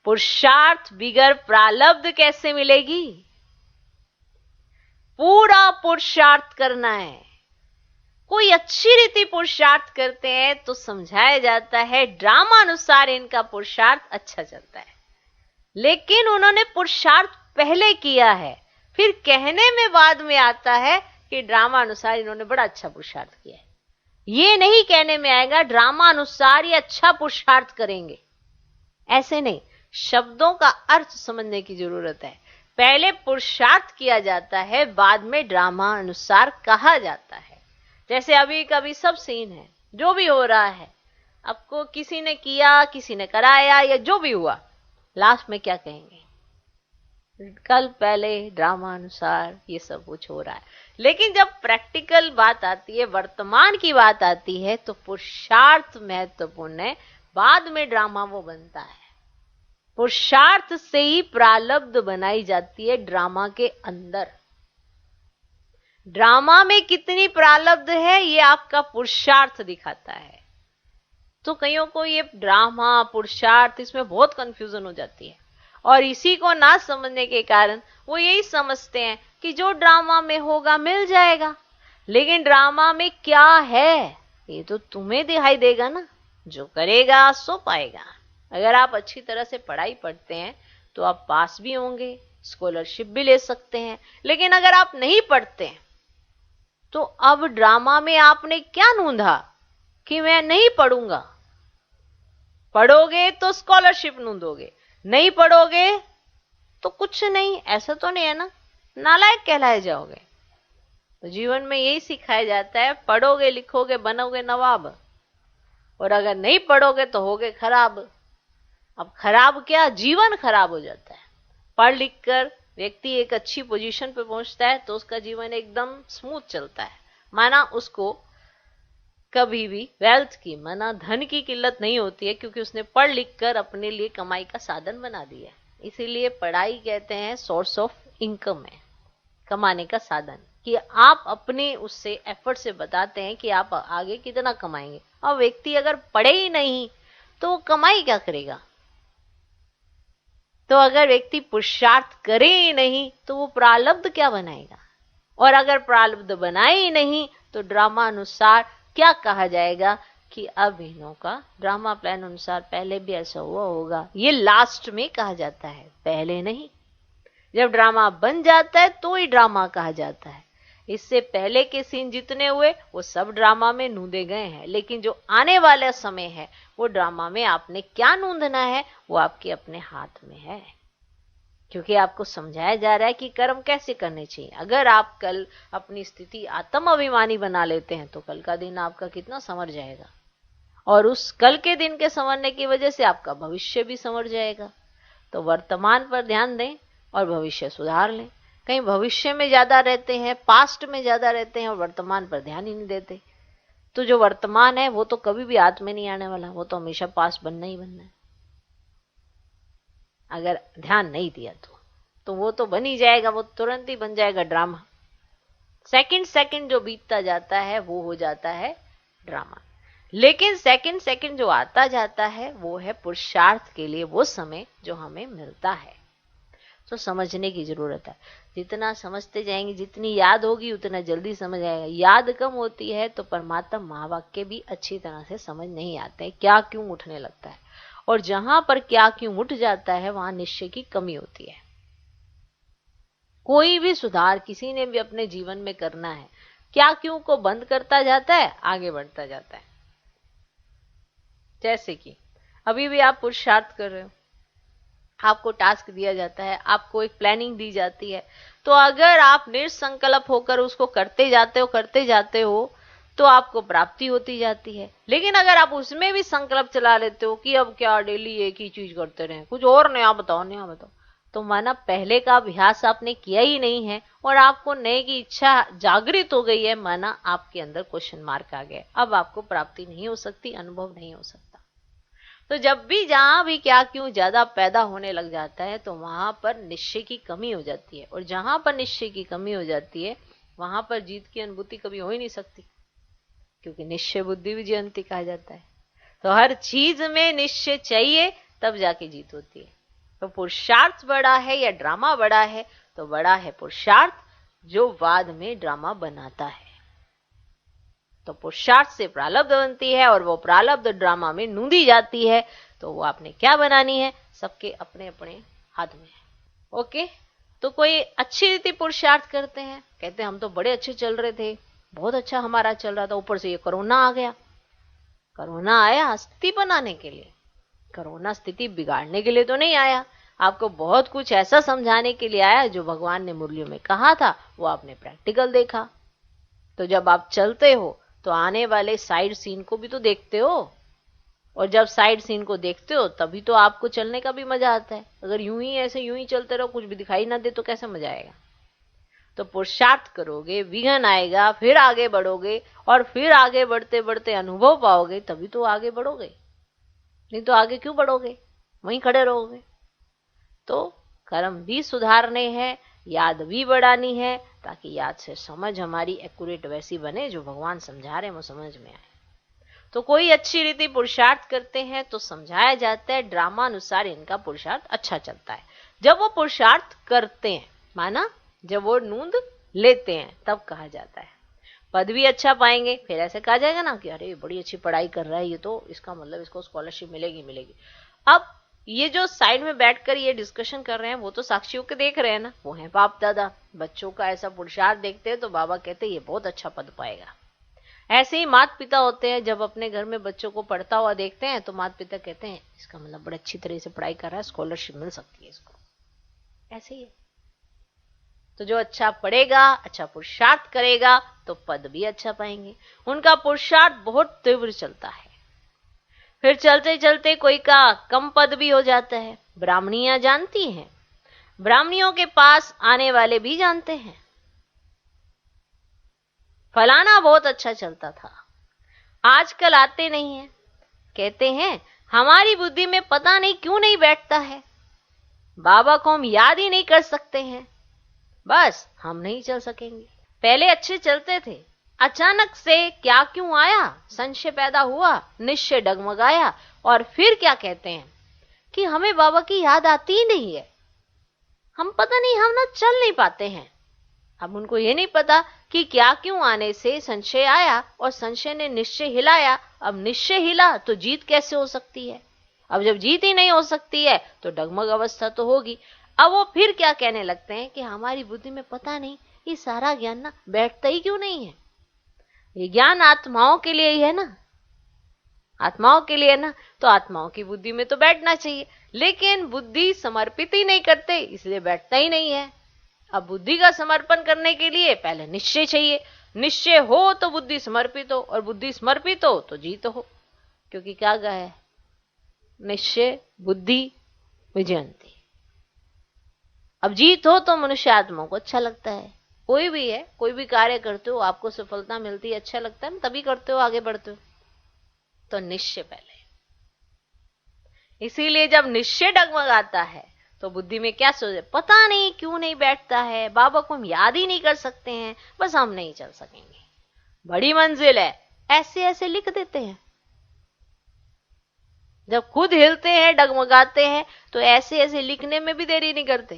S1: पुरुषार्थ बिगर प्रारब्ध कैसे मिलेगी? पूरा पुरुषार्थ करना है। कोई अच्छी रीति पुरुषार्थ करते हैं तो समझाया जाता है ड्रामा अनुसार इनका पुरुषार्थ अच्छा चलता है। लेकिन उन्होंने पुरुषार्थ पहले किया है, फिर कहने में बाद में आता है कि ड्रामा अनुसार इन्होंने बड़ा अच्छा पुरुषार्थ किया है। ये नहीं कहने में आएगा ड्रामा अनुसार ये अच्छा पुरुषार्थ करेंगे, ऐसे नहीं। शब्दों का अर्थ समझने की जरूरत है। पहले पुरुषार्थ किया जाता है, बाद में ड्रामा अनुसार कहा जाता है। जैसे अभी कभी सब सीन है, जो भी हो रहा है, आपको किसी ने किया, किसी ने कराया, या जो भी हुआ, लास्ट में क्या कहेंगे? कल पहले ड्रामा अनुसार ये सब कुछ हो रहा है। लेकिन जब प्रैक्टिकल बात आती है, वर्तमान की बात आती है, तो पुरुषार्थ महत्वपूर्ण है, बाद में ड्रामा वो बनता है। पुरुषार्थ से ही प्रारब्ध बनाई जाती है ड्रामा के अंदर। ड्रामा में कितनी प्रारब्ध है ये आपका पुरुषार्थ दिखाता है। तो कईयों को ये ड्रामा पुरुषार्थ इसमें बहुत कंफ्यूजन हो जाती है, और इसी को ना समझने के कारण वो यही समझते हैं कि जो ड्रामा में होगा मिल जाएगा। लेकिन ड्रामा में क्या है ये तो तुम्हें दिखाई देगा ना, जो करेगा सो पाएगा। अगर आप अच्छी तरह से पढ़ाई पढ़ते हैं तो आप पास भी होंगे, स्कॉलरशिप भी ले सकते हैं। लेकिन अगर आप नहीं पढ़ते हैं तो अब ड्रामा में आपने क्या ढूंढा कि मैं नहीं पढ़ूंगा? पढ़ोगे तो स्कॉलरशिप ढूंढोगे, नहीं पढ़ोगे तो कुछ नहीं। ऐसा तो नहीं है ना, नालायक कहलाए जाओगे। तो जीवन में यही सिखाया जाता है, पढ़ोगे लिखोगे बनोगे नवाब, और अगर नहीं पढ़ोगे तो होगे खराब। अब खराब क्या, जीवन खराब हो जाता है। पढ़ लिख कर व्यक्ति एक अच्छी पोजीशन पे पहुंचता है तो उसका जीवन एकदम स्मूथ चलता है, माना उसको कभी भी वेल्थ की, माना धन की किल्लत नहीं होती है, क्योंकि उसने पढ़ लिख कर अपने लिए कमाई का साधन बना दिया है। इसीलिए पढ़ाई कहते हैं सोर्स ऑफ इनकम है, कमाने का साधन, कि आप अपने उससे एफर्ट से बताते हैं कि आप आगे कितना कमाएंगे। और व्यक्ति अगर पढ़े ही नहीं तो वो कमाई क्या करेगा? तो अगर व्यक्ति पुरुषार्थ करे ही नहीं तो वो प्रारब्ध क्या बनाएगा? और अगर प्रारब्ध बनाए ही नहीं तो ड्रामा अनुसार क्या कहा जाएगा कि अब इन्हों का ड्रामा प्लान अनुसार पहले भी ऐसा हुआ होगा। ये लास्ट में कहा जाता है, पहले नहीं। जब ड्रामा बन जाता है तो ही ड्रामा कहा जाता है। इससे पहले के सीन जितने हुए वो सब ड्रामा में नूंदे गए हैं, लेकिन जो आने वाला समय है वो ड्रामा में आपने क्या नूंदना है वो आपके अपने हाथ में है। क्योंकि आपको समझाया जा रहा है कि कर्म कैसे करने चाहिए। अगर आप कल अपनी स्थिति आत्म अभिमानी बना लेते हैं तो कल का दिन आपका कितना संवर जाएगा, और उस कल के दिन के संवरने की वजह से आपका भविष्य भी संवर जाएगा। तो वर्तमान पर ध्यान दें और भविष्य सुधार लें। कहीं भविष्य में ज्यादा रहते हैं, पास्ट में ज्यादा रहते हैं और वर्तमान पर ध्यान ही नहीं देते, तो जो वर्तमान है वो तो कभी भी हाथ में नहीं आने वाला, वो तो हमेशा पास बनना ही बनना है। अगर ध्यान नहीं दिया तो वो तो बन ही जाएगा, वो तुरंत ही बन जाएगा ड्रामा। सेकंड सेकंड जो बीतता जाता है वो हो जाता है ड्रामा। लेकिन सेकंड सेकंड जो आता जाता है वो है पुरुषार्थ के लिए वो समय जो हमें मिलता है। तो समझने की जरूरत है। जितना समझते जाएंगे, जितनी याद होगी उतना जल्दी समझ आएगा। याद कम होती है तो परमात्मा महावाक्य भी अच्छी तरह से समझ नहीं आते, क्या क्यों उठने लगता है। और जहां पर क्या क्यों उठ जाता है वहां निश्चय की कमी होती है। कोई भी सुधार किसी ने भी अपने जीवन में करना है, क्या क्यों को बंद करता जाता है, आगे बढ़ता जाता है। जैसे कि अभी भी आप पुरुषार्थ कर रहे हो, आपको टास्क दिया जाता है, आपको एक प्लानिंग दी जाती है, तो अगर आप निसंकल्प होकर उसको करते जाते हो तो आपको प्राप्ति होती जाती है। लेकिन अगर आप उसमें भी संकल्प चला लेते हो कि अब क्या डेली एक ही चीज करते रहे, कुछ और नया बताओ, तो माना पहले का अभ्यास आपने किया ही नहीं है और आपको नए की इच्छा जागृत हो गई है, माना आपके अंदर क्वेश्चन मार्क आ गया, अब आपको प्राप्ति नहीं हो सकती, अनुभव नहीं हो सकता। तो जब भी जहां भी क्या क्यों ज्यादा पैदा होने लग जाता है तो वहां पर निश्चय की कमी हो जाती है, और जहां पर निश्चय की कमी हो जाती है वहां पर जीत की अनुभूति कभी हो ही नहीं सकती, क्योंकि निश्चय बुद्धि विजयंती कहा जाता है। तो हर चीज में निश्चय चाहिए तब जाके जीत होती है। तो पुरुषार्थ बड़ा है या ड्रामा बड़ा है, तो बड़ा है पुरुषार्थ जो बाद में ड्रामा बनाता है। तो पुरुषार्थ से प्रारब्ध बनती है और वो प्रारब्ध ड्रामा में नूंदी जाती है। तो वो आपने क्या बनानी है, सबके अपने अपने हाथ में है। ओके, तो कोई अच्छी रीति पुरुषार्थ करते हैं, कहते हैं हम तो बड़े अच्छे चल रहे थे, बहुत अच्छा हमारा चल रहा था, ऊपर से ये कोरोना आ गया। कोरोना आया स्थिति बनाने के लिए, कोरोना स्थिति बिगाड़ने के लिए तो नहीं आया, आपको बहुत कुछ ऐसा समझाने के लिए आया जो भगवान ने मुरलियों में कहा था, वो आपने प्रैक्टिकल देखा। तो जब आप चलते हो तो आने वाले साइड सीन को भी तो देखते हो, और जब साइड सीन को देखते हो तभी तो आपको चलने का भी मजा आता है। अगर यूं ही ऐसे यूं ही चलते रहो, कुछ भी दिखाई ना दे, तो कैसे मजा आएगा। तो पुरुषार्थ करोगे, विघ्न आएगा, फिर आगे बढ़ोगे, और फिर आगे बढ़ते बढ़ते अनुभव पाओगे, तभी तो आगे बढ़ोगे, नहीं तो आगे क्यों बढ़ोगे, वहीं खड़े रहोगे। तो कर्म भी सुधारने हैं, याद भी बढ़ानी है, ताकि याद से समझ हमारी एक्यूरेट वैसी बने जो भगवान समझा रहे हैं वो समझ में आए। तो कोई अच्छी रीति पुरुषार्थ करते हैं तो समझाया जाता है ड्रामा अनुसार इनका पुरुषार्थ अच्छा चलता है। जब वो पुरुषार्थ करते हैं, माना जब वो नूंद लेते हैं, तब कहा जाता है पद भी अच्छा पाएंगे। फिर ऐसे कहा जाएगा ना कि अरे बड़ी अच्छी पढ़ाई कर रहा है ये, तो इसका मतलब इसको स्कॉलरशिप मिलेगी मिलेगी। अब ये जो साइड में बैठकर ये डिस्कशन कर रहे हैं वो तो साक्षियों के देख रहे हैं ना, वो है बाप दादा। बच्चों का ऐसा पुरुषार्थ देखते हैं तो बाबा कहते हैं ये बहुत अच्छा पद पाएगा। ऐसे ही माता पिता होते हैं, जब अपने घर में बच्चों को पढ़ता हुआ देखते हैं तो माता पिता कहते हैं इसका मतलब बड़ी अच्छी तरह से पढ़ाई कर रहा है, स्कॉलरशिप मिल सकती है इसको। ऐसे ही है। तो जो अच्छा पढ़ेगा, अच्छा पुरुषार्थ करेगा, तो पद भी अच्छा पाएंगे। उनका पुरुषार्थ बहुत तीव्र चलता है। फिर चलते चलते कोई का कम पद भी हो जाता है। ब्राह्मणियां जानती हैं, ब्राह्मणियों के पास आने वाले भी जानते हैं फलाना बहुत अच्छा चलता था, आजकल आते नहीं है, कहते हैं हमारी बुद्धि में पता नहीं क्यों नहीं बैठता है, बाबा को हम याद ही नहीं कर सकते हैं, बस हम नहीं चल सकेंगे। पहले अच्छे चलते थे, अचानक से क्या क्यों आया, संशय पैदा हुआ, निश्चय डगमगाया, और फिर क्या कहते हैं कि हमें बाबा की याद आती ही नहीं है, हम पता नहीं, हम ना चल नहीं पाते हैं। अब उनको ये नहीं पता कि क्या क्यों आने से संशय आया और संशय ने निश्चय हिलाया। अब निश्चय हिला तो जीत कैसे हो सकती है। अब जब जीत ही नहीं हो सकती है तो डगमग अवस्था तो होगी। अब वो फिर क्या कहने लगते हैं कि हमारी बुद्धि में पता नहीं ये सारा ज्ञान ना बैठता ही क्यों नहीं है। ये ज्ञान आत्माओं के लिए ही है ना, आत्माओं के लिए ना, तो आत्माओं की बुद्धि में तो बैठना चाहिए, लेकिन बुद्धि समर्पित ही नहीं करते, इसलिए बैठता ही नहीं है। अब बुद्धि का समर्पण करने के लिए पहले निश्चय चाहिए, निश्चय हो तो बुद्धि समर्पित हो, और बुद्धि समर्पित हो तो जीत हो। क्योंकि क्या कहा है, निश्चय बुद्धि विजयंती। अब जीत हो तो मनुष्य आत्मा को अच्छा लगता है। कोई भी है, कोई भी कार्य करते हो, आपको सफलता मिलती है, अच्छा लगता है ना, तभी करते हो, आगे बढ़ते हो। तो निश्चय पहले। इसीलिए जब निश्चय डगमगाता है तो बुद्धि में क्या सोचे, पता नहीं क्यों नहीं बैठता है, बाबा को हम याद ही नहीं कर सकते हैं, बस हम नहीं चल सकेंगे, बड़ी मंजिल है, ऐसे ऐसे लिख देते हैं। जब खुद हिलते हैं, डगमगाते हैं, तो ऐसे ऐसे लिखने में भी देरी नहीं करते।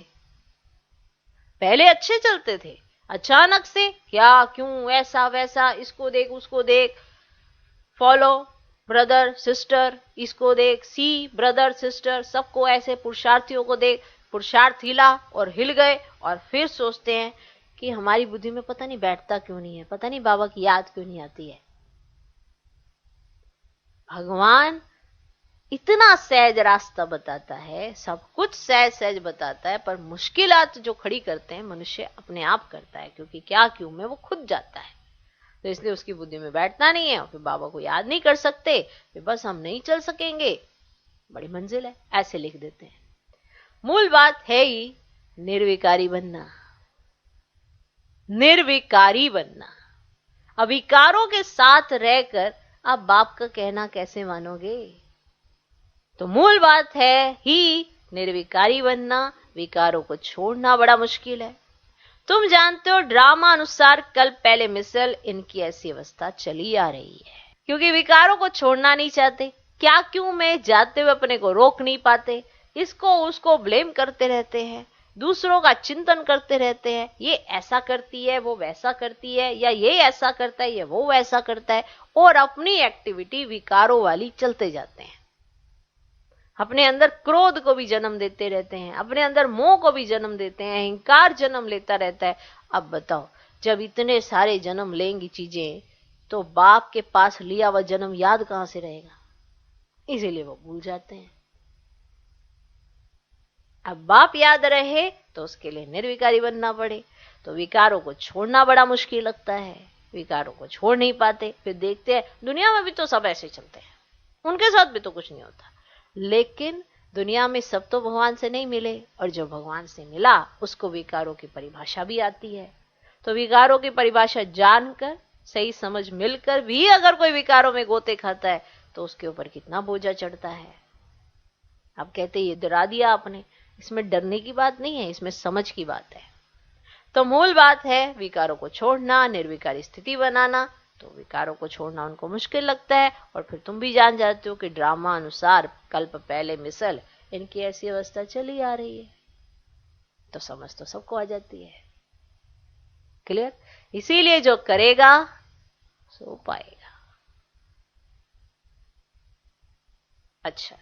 S1: पहले अच्छे चलते थे, अचानक से क्या क्यों, ऐसा वैसा, इसको देख उसको देख, फॉलो ब्रदर सिस्टर, इसको देख, सी ब्रदर सिस्टर, सबको ऐसे पुरुषार्थियों को देख, पुरुषार्थ हिला और हिल गए, और फिर सोचते हैं कि हमारी बुद्धि में पता नहीं बैठता क्यों नहीं है, पता नहीं बाबा की याद क्यों नहीं आती है। भगवान इतना सहज रास्ता बताता है, सब कुछ सहज सहज बताता है, पर मुश्किलात जो खड़ी करते हैं मनुष्य अपने आप करता है, क्योंकि क्या क्यों में वो खुद जाता है, तो इसलिए उसकी बुद्धि में बैठता नहीं है, और फिर बाबा को याद नहीं कर सकते, फिर बस हम नहीं चल सकेंगे, बड़ी मंजिल है, ऐसे लिख देते हैं। मूल बात है ही निर्विकारी बनना, निर्विकारी बनना। अविकारों के साथ रहकर आप बाप का कहना कैसे मानोगे। तो मूल बात है ही निर्विकारी बनना, विकारों को छोड़ना बड़ा मुश्किल है। तुम जानते हो ड्रामा अनुसार कल पहले मिसल इनकी ऐसी अवस्था चली आ रही है, क्योंकि विकारों को छोड़ना नहीं चाहते, क्या क्यों में जाते हुए अपने को रोक नहीं पाते, इसको उसको ब्लेम करते रहते हैं, दूसरों का चिंतन करते रहते हैं, ये ऐसा करती है, वो वैसा करती है, या ये ऐसा करता है, या वो वैसा करता है, और अपनी एक्टिविटी विकारों वाली चलते जाते हैं। अपने अंदर क्रोध को भी जन्म देते रहते हैं, अपने अंदर मोह को भी जन्म देते हैं, अहंकार जन्म लेता रहता है। अब बताओ, जब इतने सारे जन्म लेंगी चीजें, तो बाप के पास लिया हुआ जन्म याद कहां से रहेगा? इसीलिए वो भूल जाते हैं। अब बाप याद रहे तो उसके लिए निर्विकारी बनना पड़े, तो विकारों को छोड़ना बड़ा मुश्किल लगता है, विकारों को छोड़ नहीं पाते। फिर देखते हैं दुनिया में भी तो सब ऐसे चलते हैं, उनके साथ भी तो कुछ नहीं होता। लेकिन दुनिया में सब तो भगवान से नहीं मिले, और जो भगवान से मिला उसको विकारों की परिभाषा भी आती है। तो विकारों की परिभाषा जानकर, सही समझ मिलकर भी अगर कोई विकारों में गोते खाता है तो उसके ऊपर कितना बोझा चढ़ता है। अब कहते ये डरा दिया आपने, इसमें डरने की बात नहीं है, इसमें समझ की बात है। तो मूल बात है विकारों को छोड़ना, निर्विकारी स्थिति बनाना। तो विकारों को छोड़ना उनको मुश्किल लगता है, और फिर तुम भी जान जाते हो कि ड्रामा अनुसार कल्प पहले मिसल इनकी ऐसी अवस्था चली आ रही है। तो समझ तो सबको आ जाती है। क्लियर? इसीलिए जो करेगा सो पाएगा। अच्छा,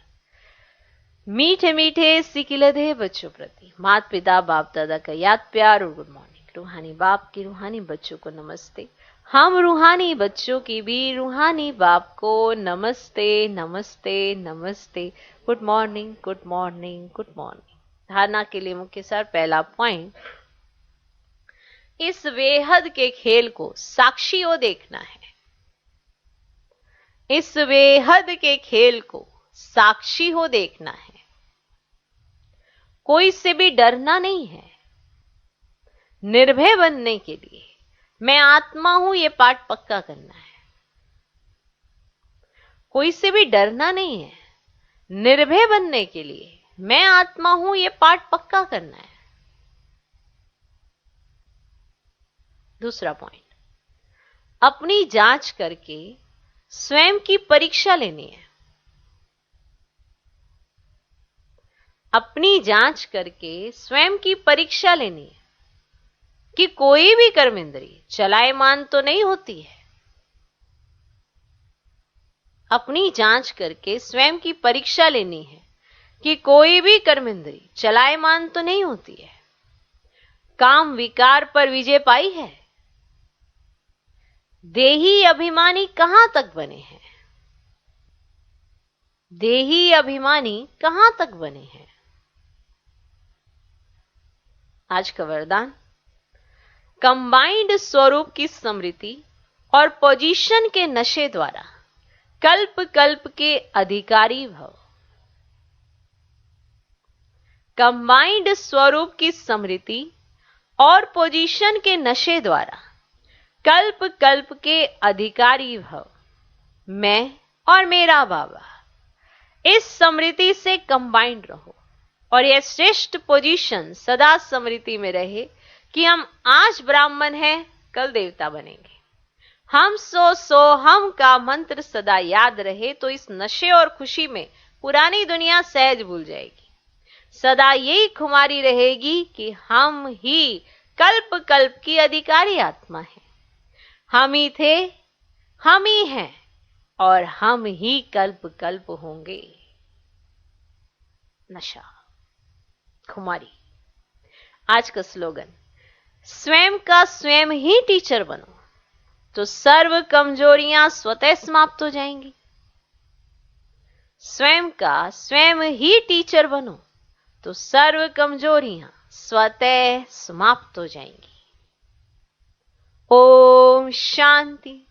S1: मीठे मीठे सिकिलधे बच्चों प्रति माता पिता बाप दादा का याद प्यार और गुड मॉर्निंग। रूहानी बाप की रूहानी बच्चों को नमस्ते। हम रूहानी बच्चों की भी रूहानी बाप को नमस्ते नमस्ते नमस्ते। Good morning good morning good morning. धारणा के लिए मुख्य सार, पहला पॉइंट, इस बेहद के खेल को साक्षियों देखना है। इस बेहद के खेल को साक्षी हो देखना है। कोई से भी डरना नहीं है। निर्भय बनने के लिए मैं आत्मा हूं ये पाठ पक्का करना है। कोई से भी डरना नहीं है। निर्भय बनने के लिए मैं आत्मा हूं ये पाठ पक्का करना है। दूसरा पॉइंट, अपनी जांच करके स्वयं की परीक्षा लेनी है। अपनी जांच करके स्वयं की परीक्षा लेनी है कि कोई भी कर्म इंद्रिय चलायमान तो नहीं होती है। अपनी जांच करके स्वयं की परीक्षा लेनी है कि कोई भी कर्म इंद्रिय चलायमान तो नहीं होती है। काम विकार पर विजय पाई है। देही अभिमानी कहां तक बने हैं? देही अभिमानी कहां तक बने हैं? आज का वरदान, कंबाइंड स्वरूप की स्मृति और पोजीशन के नशे द्वारा कल्प कल्प के अधिकारी भव। कंबाइंड स्वरूप की स्मृति और पोजीशन के नशे द्वारा कल्प कल्प के अधिकारी भव। मैं और मेरा बाबा इस स्मृति से कंबाइंड रहो, और यह श्रेष्ठ पोजीशन सदा स्मृति में रहे कि हम आज ब्राह्मण हैं, कल देवता बनेंगे। हम सो हम का मंत्र सदा याद रहे, तो इस नशे और खुशी में पुरानी दुनिया सहज भूल जाएगी। सदा यही खुमारी रहेगी कि हम ही कल्प कल्प की अधिकारी आत्मा है। हम ही थे, हम ही हैं, और हम ही कल्प कल्प होंगे। नशा, खुमारी। आज का स्लोगन, स्वयं का स्वयं ही टीचर बनो तो सर्व कमजोरियां स्वतः समाप्त हो जाएंगी। स्वयं का स्वयं ही टीचर बनो तो सर्व कमजोरियां स्वतः समाप्त हो जाएंगी। ओम शांति।